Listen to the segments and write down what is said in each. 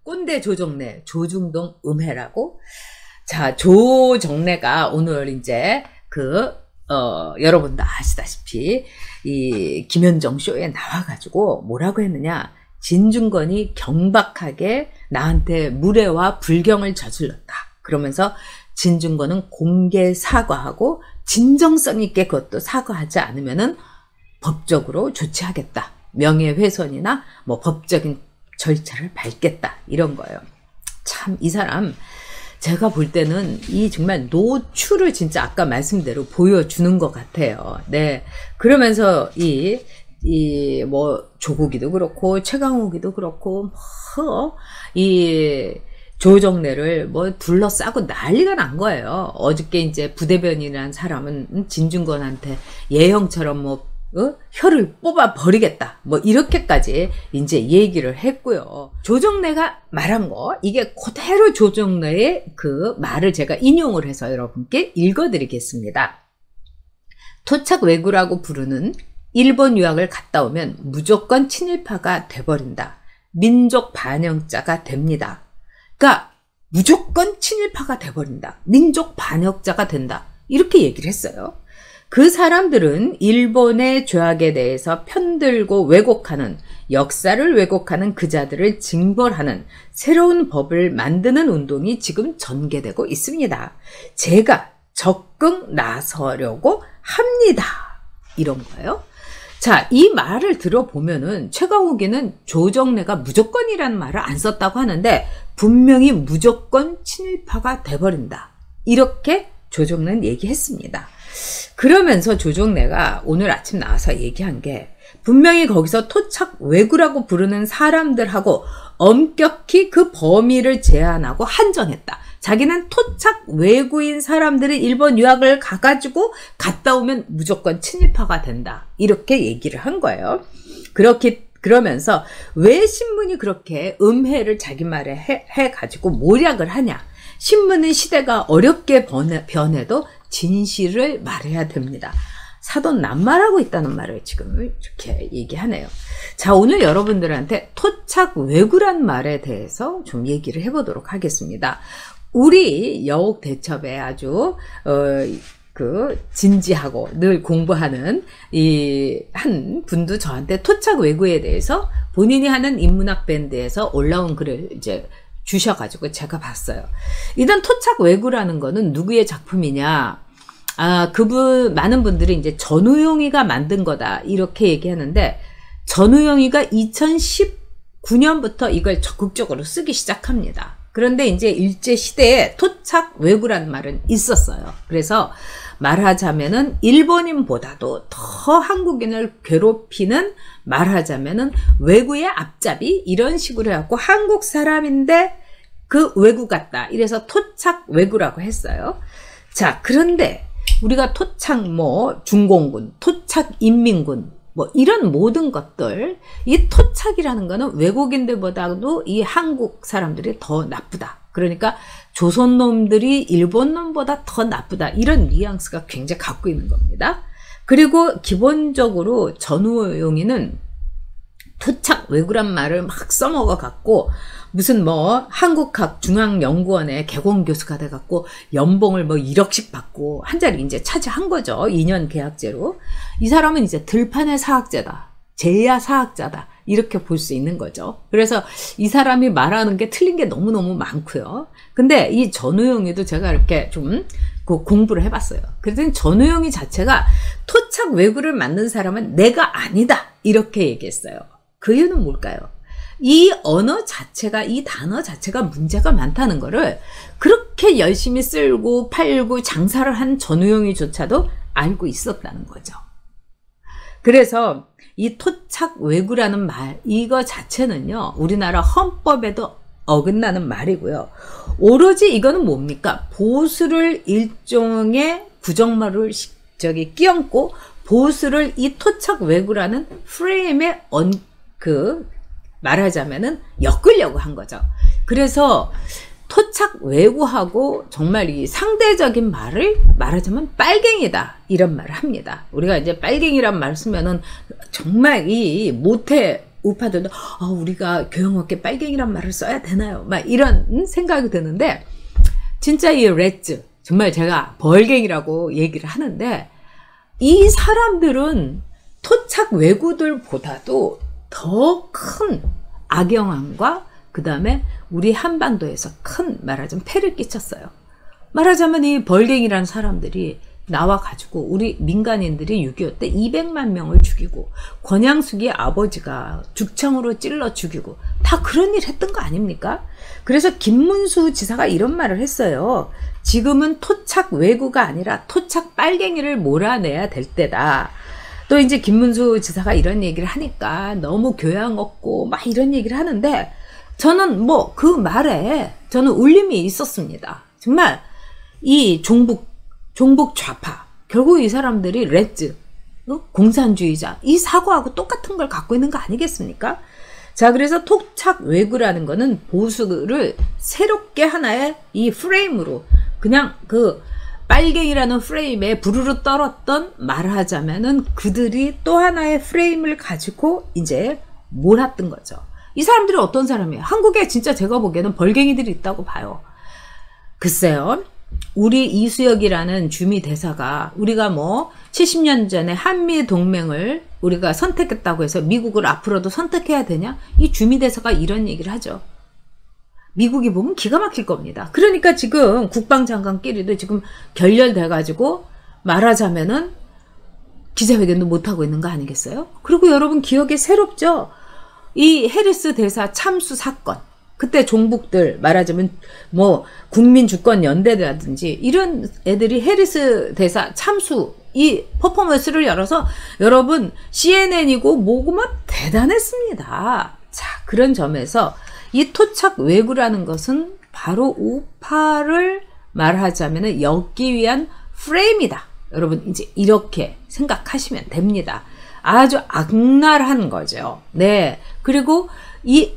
꼰대 조정래, 조중동 음해라고. 자, 조정래가 오늘 이제 여러분도 아시다시피 이 김현정 쇼에 나와가지고 뭐라고 했느냐. 진중권이 경박하게 나한테 무례와 불경을 저질렀다. 그러면서 진중권은 공개 사과하고 진정성 있게 그것도 사과하지 않으면은 법적으로 조치하겠다. 명예훼손이나 뭐 법적인 절차를 밟겠다. 이런 거예요. 참 이 사람 제가 볼 때는 이 정말 노출을 진짜 아까 말씀대로 보여주는 것 같아요. 네. 그러면서 뭐 조국이도 그렇고 최강욱이도 그렇고 이 조정래를 뭐 둘러싸고 난리가 난 거예요. 어저께 이제 부대변인이라는 사람은 진중권한테 예형처럼 뭐 혀를 뽑아 버리겠다. 뭐 이렇게까지 이제 얘기를 했고요. 조정래가 말한 거 이게 그대로 조정래의 그 말을 제가 인용을 해서 여러분께 읽어드리겠습니다. 토착 왜구라고 부르는 일본 유학을 갔다 오면 무조건 친일파가 돼버린다. 민족 반역자가 됩니다. 그러니까 무조건 친일파가 돼버린다. 민족 반역자가 된다. 이렇게 얘기를 했어요. 그 사람들은 일본의 죄악에 대해서 편들고 왜곡하는, 역사를 왜곡하는 그 자들을 징벌하는 새로운 법을 만드는 운동이 지금 전개되고 있습니다. 제가 적극 나서려고 합니다. 이런 거예요. 자, 이 말을 들어보면은 최강욱이는 조정래가 무조건이라는 말을 안 썼다고 하는데 분명히 무조건 친일파가 돼버린다. 이렇게 조정래는 얘기했습니다. 그러면서 조정래가 오늘 아침 나와서 얘기한 게 분명히 거기서 토착 왜구라고 부르는 사람들하고 엄격히 그 범위를 제한하고 한정했다. 자기는 토착 왜구인 사람들이 일본 유학을 가가지고 갔다 오면 무조건 친일파가 된다. 이렇게 얘기를 한 거예요. 그러면서 왜 신문이 그렇게 음해를 자기 말에 해가지고 모략을 하냐. 신문은 시대가 어렵게 변해도 진실을 말해야 됩니다. 사돈 낱말하고 있다는 말을 지금 이렇게 얘기하네요. 자, 오늘 여러분들한테 토착 왜구란 말에 대해서 좀 얘기를 해보도록 하겠습니다. 우리 여옥 대첩에 아주 진지하고 늘 공부하는 이 한 분도 저한테 토착 왜구에 대해서 본인이 하는 인문학 밴드에서 올라온 글을 이제 주셔가지고 제가 봤어요. 일단 토착 왜구라는 거는 누구의 작품이냐? 많은 분들이 이제 전우용이가 만든 거다. 이렇게 얘기하는데, 전우용이가 2019년부터 이걸 적극적으로 쓰기 시작합니다. 그런데 이제 일제시대에 토착 왜구라는 말은 있었어요. 그래서 말하자면은 일본인보다도 더 한국인을 괴롭히는 말하자면은 왜구의 앞잡이 이런 식으로 해갖고 한국 사람인데 그 왜구 같다. 이래서 토착 왜구라고 했어요. 자, 그런데 우리가 토착 중공군, 토착 인민군 뭐 이런 모든 것들, 이 토착이라는 거는 외국인들보다도 이 한국 사람들이 더 나쁘다. 그러니까 조선 놈들이 일본 놈보다 더 나쁘다. 이런 뉘앙스가 굉장히 갖고 있는 겁니다. 그리고 기본적으로 전우용이는 토착 왜구란 말을 막 써먹어 갖고 무슨 한국학 중앙연구원의 개공교수가 돼갖고 연봉을 1억씩 받고 한 자리 이제 차지한 거죠. 2년 계약제로. 이 사람은 이제 들판의 사학자다. 제야 사학자다. 이렇게 볼 수 있는 거죠. 그래서 이 사람이 말하는 게 틀린 게 너무너무 많고요. 근데 이 전우용이도 제가 이렇게 좀 공부를 해봤어요. 그랬더니 전우용이 자체가 토착 왜구를 만든 사람은 내가 아니다. 이렇게 얘기했어요. 그 이유는 뭘까요? 이 언어 자체가, 이 단어 자체가 문제가 많다는 거를 그렇게 열심히 쓸고 팔고 장사를 한 전우용이조차도 알고 있었다는 거죠. 그래서 이 토착 왜구라는 말, 이거 자체는요, 우리나라 헌법에도 어긋나는 말이고요. 오로지 이거는 뭡니까? 보수를 일종의 부정말을 끼얹고 보수를 이 토착 왜구라는 프레임에 말하자면은 엮으려고 한 거죠. 그래서 토착 외구하고 정말 이 상대적인 말을 말하자면 빨갱이다 이런 말을 합니다. 우리가 이제 빨갱이란 말 쓰면은 정말 이 모태 우파들도 우리가 교양없게 빨갱이란 말을 써야 되나요? 막 이런 생각이 드는데 진짜 이 레츠 정말 제가 벌갱이라고 얘기를 하는데 이 사람들은 토착 외구들보다도 더 큰 악영향과 그 다음에 우리 한반도에서 큰 말하자면 폐를 끼쳤어요. 말하자면 이 벌갱이라는 사람들이 나와가지고 우리 민간인들이 6.25 때 200만 명을 죽이고 권양숙이 아버지가 죽창으로 찔러 죽이고 다 그런 일 했던 거 아닙니까? 그래서 김문수 지사가 이런 말을 했어요. 지금은 토착 외구가 아니라 토착 빨갱이를 몰아내야 될 때다. 또 이제 김문수 지사가 이런 얘기를 하니까 너무 교양 없고 막 이런 얘기를 하는데 저는 뭐 그 말에 저는 울림이 있었습니다. 정말 이 종북 좌파 결국 이 사람들이 레츠 공산주의자 이 사고하고 똑같은 걸 갖고 있는 거 아니겠습니까? 자, 그래서 토착 외구라는 거는 보수를 새롭게 하나의 이 프레임으로 그냥 그 빨갱이라는 프레임에 부르르 떨었던 말하자면은 그들이 또 하나의 프레임을 가지고 이제 몰았던 거죠. 이 사람들이 어떤 사람이에요? 한국에 진짜 제가 보기에는 벌갱이들이 있다고 봐요. 글쎄요. 우리 이수혁이라는 주미 대사가 우리가 뭐 70년 전에 한미 동맹을 우리가 선택했다고 해서 미국을 앞으로도 선택해야 되냐? 이 주미 대사가 이런 얘기를 하죠. 미국이 보면 기가 막힐 겁니다. 그러니까 지금 국방장관끼리도 지금 결렬돼 가지고 말하자면은 기자회견도 못하고 있는 거 아니겠어요? 그리고 여러분 기억에 새롭죠? 이 해리스 대사 참수 사건. 그때 종북들 말하자면 뭐 국민주권연대라든지 이런 애들이 해리스 대사 참수 이 퍼포먼스를 열어서 여러분 CNN이고 뭐고 막 대단했습니다. 자, 그런 점에서 이 토착 외구라는 것은 바로 우파를 말하자면 엮기 위한 프레임이다. 여러분 이제 이렇게 생각하시면 됩니다. 아주 악랄한 거죠. 네. 그리고 이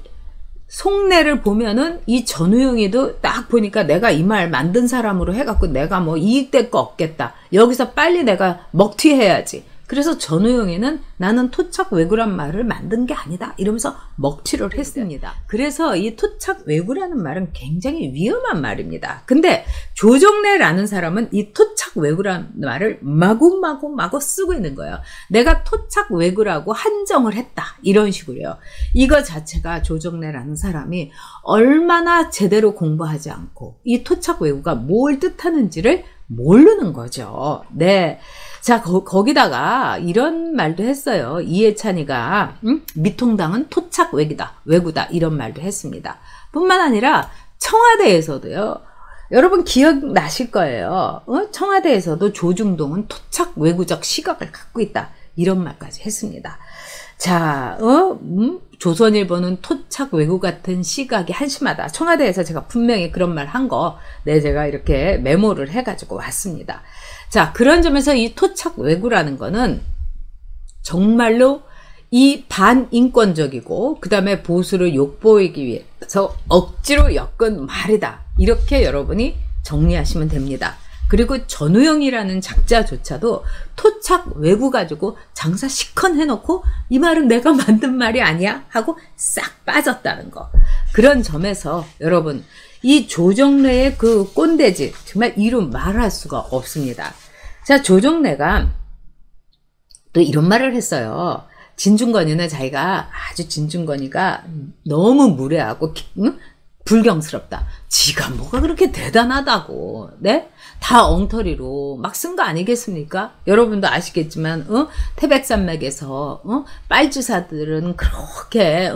속내를 보면은 이 전우영이도 딱 보니까 내가 이 말 만든 사람으로 해갖고 내가 뭐 이익될 거 없겠다. 여기서 빨리 내가 먹튀해야지. 그래서 전우영이는 나는 토착 외구란 말을 만든 게 아니다. 이러면서 먹튀를 했습니다. 그래서 이 토착 외구라는 말은 굉장히 위험한 말입니다. 근데 조정래라는 사람은 이 토착 외구란 말을 마구 쓰고 있는 거예요. 내가 토착 외구라고 한정을 했다. 이런 식으로요. 이거 자체가 조정래라는 사람이 얼마나 제대로 공부하지 않고 이 토착 외구가 뭘 뜻하는지를 모르는 거죠. 네. 자, 거기다가 이런 말도 했어요. 이해찬이가 미통당은 토착 외구다 이런 말도 했습니다. 뿐만 아니라 청와대에서도요. 여러분 기억나실 거예요. 청와대에서도 조중동은 토착 외구적 시각을 갖고 있다. 이런 말까지 했습니다. 자, 조선일보는 토착 외구 같은 시각이 한심하다. 청와대에서 제가 분명히 그런 말 한 거, 네, 제가 이렇게 메모를 해가지고 왔습니다. 자, 그런 점에서 이 토착 외구라는 거는 정말로 이 반인권적이고 그 다음에 보수를 욕보이기 위해서 억지로 엮은 말이다. 이렇게 여러분이 정리하시면 됩니다. 그리고 전우영이라는 작자조차도 토착 외구 가지고 장사 시컨 해놓고 이 말은 내가 만든 말이 아니야 하고 싹 빠졌다는 거. 그런 점에서 여러분 이 조정래의 그 꼰대짓 정말 이루 말할 수가 없습니다. 자, 조정래가 또 이런 말을 했어요. 진중권이나 자기가 아주 진중권이가 너무 무례하고 불경스럽다. 지가 뭐가 그렇게 대단하다고. 네? 다 엉터리로 막 쓴 거 아니겠습니까? 여러분도 아시겠지만 태백산맥에서 빨주사들은 그렇게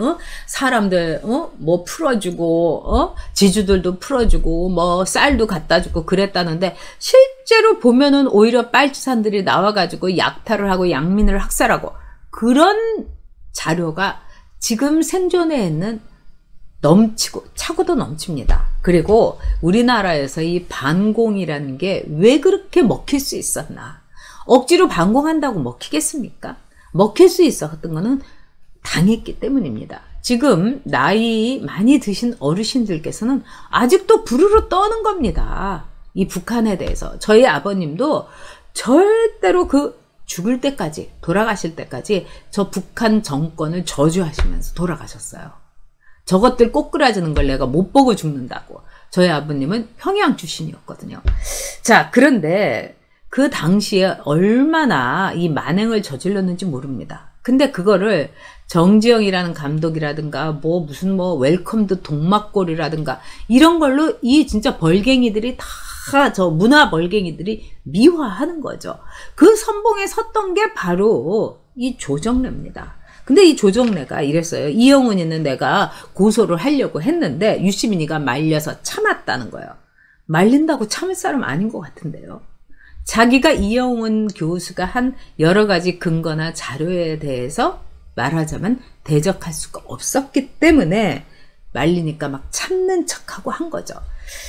사람들 뭐 풀어주고 지주들도 풀어주고 뭐 쌀도 갖다 주고 그랬다는데 실제로 보면은 오히려 빨주산들이 나와가지고 약탈을 하고 양민을 학살하고 그런 자료가 지금 생존해 있는 넘치고 차고도 넘칩니다. 그리고 우리나라에서 이 반공이라는 게 왜 그렇게 먹힐 수 있었나? 억지로 반공한다고 먹히겠습니까? 먹힐 수 있었던 거는 당했기 때문입니다. 지금 나이 많이 드신 어르신들께서는 아직도 부르르 떠는 겁니다. 이 북한에 대해서. 저희 아버님도 절대로 그 죽을 때까지, 돌아가실 때까지 저 북한 정권을 저주하시면서 돌아가셨어요. 저것들 꼬꾸라지는 걸 내가 못 보고 죽는다고. 저희 아버님은 평양 출신이었거든요. 자, 그런데 그 당시에 얼마나 이 만행을 저질렀는지 모릅니다. 근데 그거를 정지영이라는 감독이라든가 무슨 웰컴 드 동막골이라든가 이런 걸로 이 진짜 벌갱이들이 다 저 문화 벌갱이들이 미화하는 거죠. 그 선봉에 섰던 게 바로 이 조정래입니다. 근데 이 조정래가 이랬어요. 이영훈이는 내가 고소를 하려고 했는데 유시민이가 말려서 참았다는 거예요. 말린다고 참을 사람 아닌 것 같은데요. 자기가 이영훈 교수가 한 여러 가지 근거나 자료에 대해서 말하자면 대적할 수가 없었기 때문에 말리니까 막 참는 척하고 한 거죠.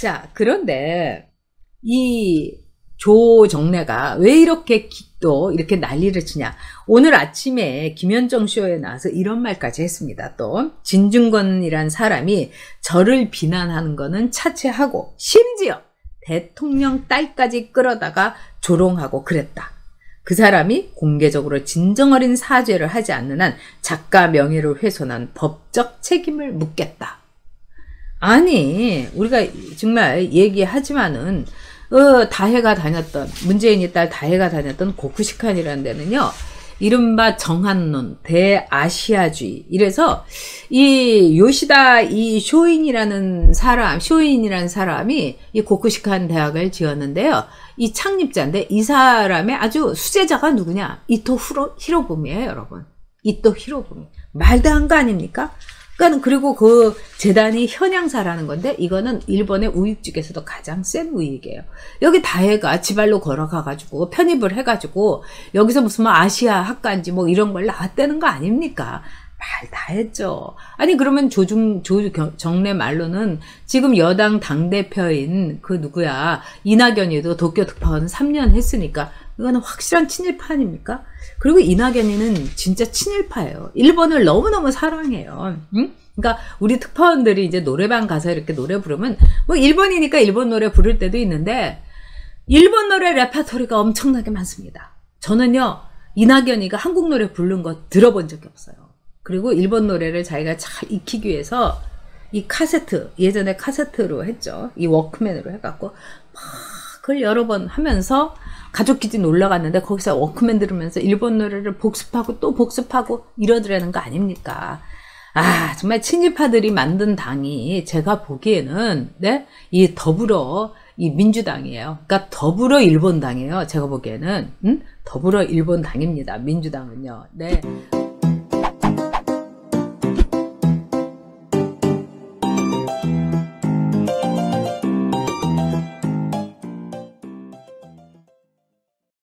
자, 그런데 이 조정래가 왜 이렇게 또 이렇게 난리를 치냐. 오늘 아침에 김현정 쇼에 나와서 이런 말까지 했습니다. 또 진중권이란 사람이 저를 비난하는 거는 차치하고 심지어 대통령 딸까지 끌어다가 조롱하고 그랬다. 그 사람이 공개적으로 진정어린 사죄를 하지 않는 한 작가 명예를 훼손한 법적 책임을 묻겠다. 아니, 우리가 정말 얘기하지만은 다혜가 다녔던, 문재인이 딸 다혜가 다녔던 고쿠시칸이라는 데는요, 이른바 정한론, 대아시아주의. 이래서 이 요시다 이 쇼인이라는 사람이 이 고쿠시칸 대학을 지었는데요. 이 창립자인데 이 사람의 아주 수제자가 누구냐? 이토 히로부미예요, 여러분. 이토 히로부미. 말도 안 거 아닙니까? 그러니까 그리고 그 재단이 현양사라는 건데 이거는 일본의 우익 중에서도 가장 센 우익이에요. 여기 다혜가 지발로 걸어가가지고 편입을 해가지고 여기서 무슨 아시아 학과인지 이런 걸 나왔다는 거 아닙니까? 말 다 했죠. 아니 그러면 조정래 말로는 지금 여당 당대표인 그 누구야 이낙연이도 도쿄 특파원 3년 했으니까 이거는 확실한 친일파 아닙니까? 그리고 이낙연이는 진짜 친일파예요. 일본을 너무너무 사랑해요. 응? 그러니까 우리 특파원들이 이제 노래방 가서 이렇게 노래 부르면 일본이니까 일본 노래 부를 때도 있는데 일본 노래 레퍼토리가 엄청나게 많습니다. 저는요 이낙연이가 한국 노래 부른 거 들어본 적이 없어요. 그리고 일본 노래를 자기가 잘 익히기 위해서 이 카세트, 예전에 카세트로 했죠. 이 워크맨으로 해갖고 막 그걸 여러 번 하면서 가족기지 놀러 갔는데 거기서 워크맨 들으면서 일본 노래를 복습하고 또 복습하고 이러더라는 거 아닙니까? 아, 정말 친일파들이 만든 당이 제가 보기에는 네? 이 더불어 이 민주당이에요. 그러니까 더불어 일본당이에요. 제가 보기에는 더불어 일본당입니다. 민주당은요. 네.